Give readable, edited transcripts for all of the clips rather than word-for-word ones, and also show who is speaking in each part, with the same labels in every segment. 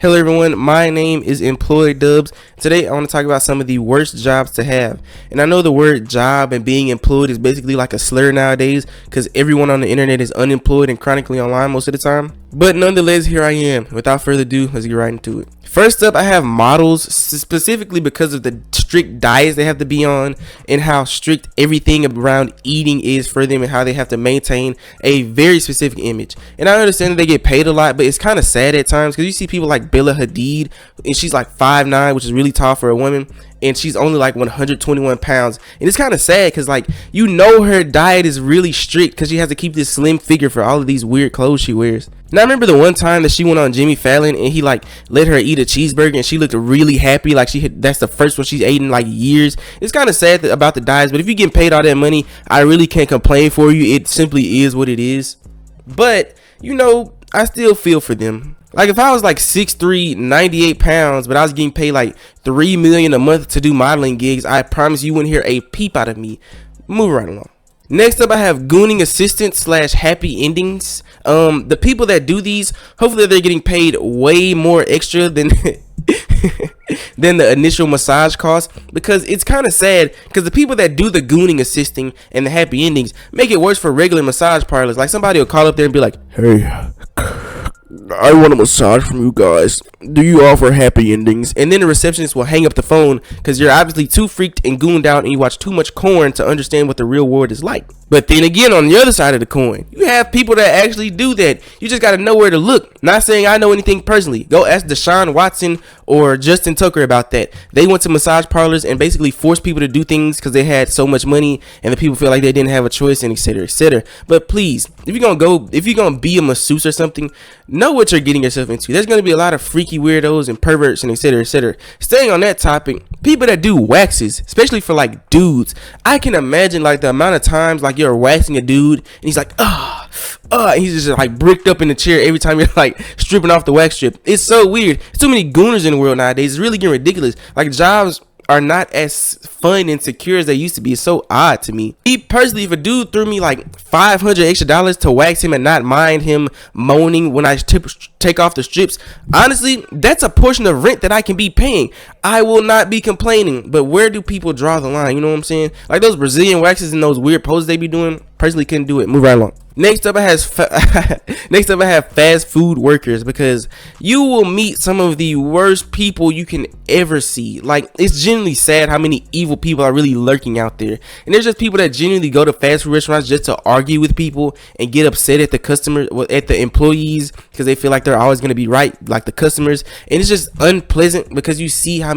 Speaker 1: Hello everyone, my name is Employed Dubs. Today I want to talk about some of the worst jobs to have. And I know the word job and being employed is basically like a slur nowadays because everyone on the internet is unemployed and chronically online most of the time. But nonetheless, here I am. Without further ado, let's get right into it. First up, I have models, specifically because of the strict diets they have to be on and how strict everything around eating is for them and how they have to maintain a very specific image. And I understand that they get paid a lot, but it's kind of sad at times because you see people like Bella Hadid, and she's like 5'9", which is really tall for a woman, and she's only like 121 pounds. And it's kind of sad because, like, you know, her diet is really strict because she has to keep this slim figure for all of these weird clothes she wears. Now, I remember the one time that she went on Jimmy Fallon and he like let her eat a cheeseburger and she looked really happy, like that's the first one she's eaten in like years. It's kind of sad about the diets, but if you're getting paid all that money, I really can't complain for you. It simply is what it is. But, you know, I still feel for them. Like, if I was like 6'3", 98 pounds, but I was getting paid like $3 million a month to do modeling gigs, I promise you wouldn't hear a peep out of me. Move right along. Next up, I have gooning assistant / happy endings. The people that do these, hopefully they're getting paid way more extra than than the initial massage cost, because it's kind of sad because the people that do the gooning assisting and the happy endings make it worse for regular massage parlors. Like, somebody will call up there and be like, "Hey, I want a massage from you guys. Do you offer happy endings?" And then the receptionist will hang up the phone because you're obviously too freaked and gooned out and you watch too much corn to understand what the real world is like. But then again, on the other side of the coin, you have people that actually do that. You just got to know where to look. Not saying I know anything personally. Go ask Deshaun Watson or Justin Tucker about that. They went to massage parlors and basically forced people to do things because they had so much money and the people feel like they didn't have a choice, and etc., etc. But please, if you're gonna be a masseuse or something, know what you're getting yourself into. There's gonna be a lot of freaky weirdos and perverts and etc., etc. Staying on that topic, people that do waxes, especially for like dudes, I can imagine like the amount of times like you're waxing a dude and he's like, and he's just like bricked up in the chair every time you're like stripping off the wax strip. It's so weird. There's too many gooners in the world nowadays. It's really getting ridiculous. Like, jobs are not as fun and secure as they used to be. It's so odd to me. Me personally, if a dude threw me like $500 extra to wax him and not mind him moaning when I take off the strips, honestly, that's a portion of rent that I can be paying. I will not be complaining. But where do people draw the line? You know what I'm saying? Like those Brazilian waxes and those weird poses they be doing. Personally, couldn't do it. Move right along. Next up, I have fast food workers, because you will meet some of the worst people you can ever see. Like, it's genuinely sad how many evil people are really lurking out there. And there's just people that genuinely go to fast food restaurants just to argue with people and get upset at the customers, at the employees, because they feel like they're always going to be right, like the customers. And it's just unpleasant because you see how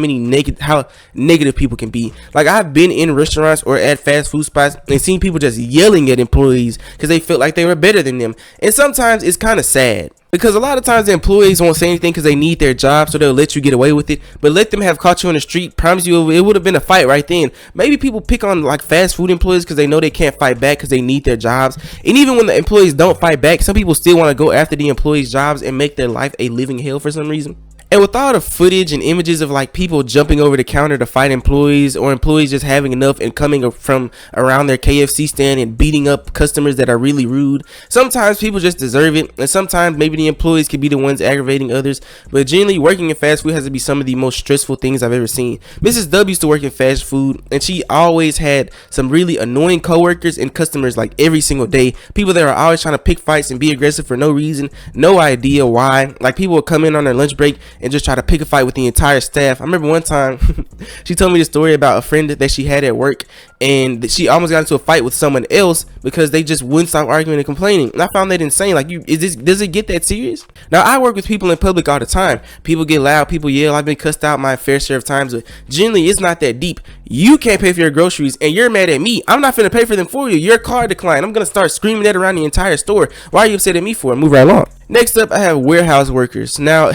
Speaker 1: negative people can be. Like, I've been in restaurants or at fast food spots and seen people just yelling at employees because they felt like they were better than them. And sometimes it's kind of sad, because a lot of times the employees won't say anything because they need their job, so they'll let you get away with it. But let them have caught you on the street, promise you it would have been a fight right then. Maybe people pick on like fast food employees because they know they can't fight back because they need their jobs. And even when the employees don't fight back, some people still want to go after the employees' jobs and make their life a living hell for some reason. And with all the footage and images of like people jumping over the counter to fight employees, or employees just having enough and coming from around their KFC stand and beating up customers that are really rude, sometimes people just deserve it, and sometimes maybe the employees could be the ones aggravating others. But generally, working in fast food has to be some of the most stressful things I've ever seen. Mrs. W used to work in fast food, and she always had some really annoying coworkers and customers like every single day. People that are always trying to pick fights and be aggressive for no reason, no idea why. Like, people would come in on their lunch break and just try to pick a fight with the entire staff. I remember one time she told me the story about a friend that she had at work, and she almost got into a fight with someone else because they just wouldn't stop arguing and complaining. And I found that insane. Like, does it get that serious? Now, I work with people in public all the time. People get loud, people yell. I've been cussed out my fair share of times, but generally it's not that deep. You can't pay for your groceries and you're mad at me. I'm not finna pay for them for you. Your card declined. I'm gonna start screaming that around the entire store. Why are you upset at me for it? Move right along. Next up, I have warehouse workers. Now,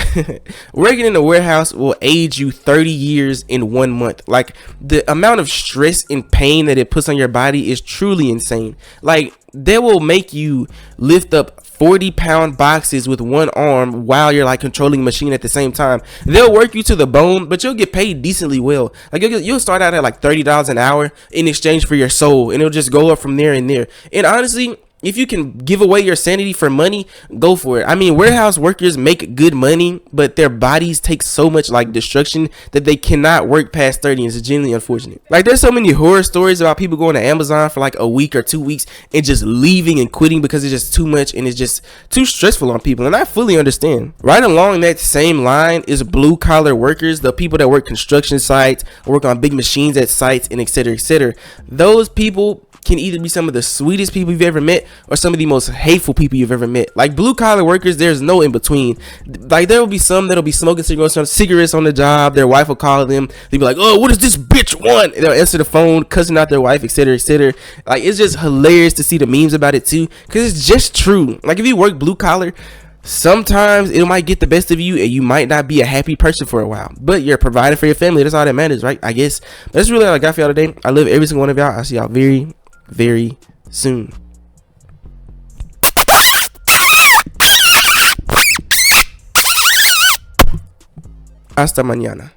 Speaker 1: working in a warehouse will age you 30 years in 1 month. Like, the amount of stress and pain that it puts on your body is truly insane. Like, they will make you lift up 40-pound boxes with one arm while you're like controlling a machine at the same time. They'll work you to the bone, but you'll get paid decently well. Like, you'll start out at like $30 an hour in exchange for your soul, and it'll just go up from there and there. And honestly, if you can give away your sanity for money, go for it. I mean, warehouse workers make good money, but their bodies take so much like destruction that they cannot work past 30, and it's genuinely unfortunate. Like, there's so many horror stories about people going to Amazon for like a week or 2 weeks and just leaving and quitting because it's just too much and it's just too stressful on people, and I fully understand. Right along that same line is blue collar workers, the people that work construction sites, work on big machines at sites, and etc., etc. Those people can either be some of the sweetest people you've ever met or some of the most hateful people you've ever met. Like, blue collar workers, there's no in between. Like, there will be some that'll be smoking cigarettes on the job. Their wife will call them. They'll be like, oh, what does this bitch want? And they'll answer the phone, cussing out their wife, etc., etc. Like, it's just hilarious to see the memes about it too, because it's just true. Like, if you work blue collar, sometimes it might get the best of you and you might not be a happy person for a while, but you're providing for your family. That's all that matters, right? I guess that's really all I got for y'all today. I love every single one of y'all. I'll see y'all very soon. Hasta mañana.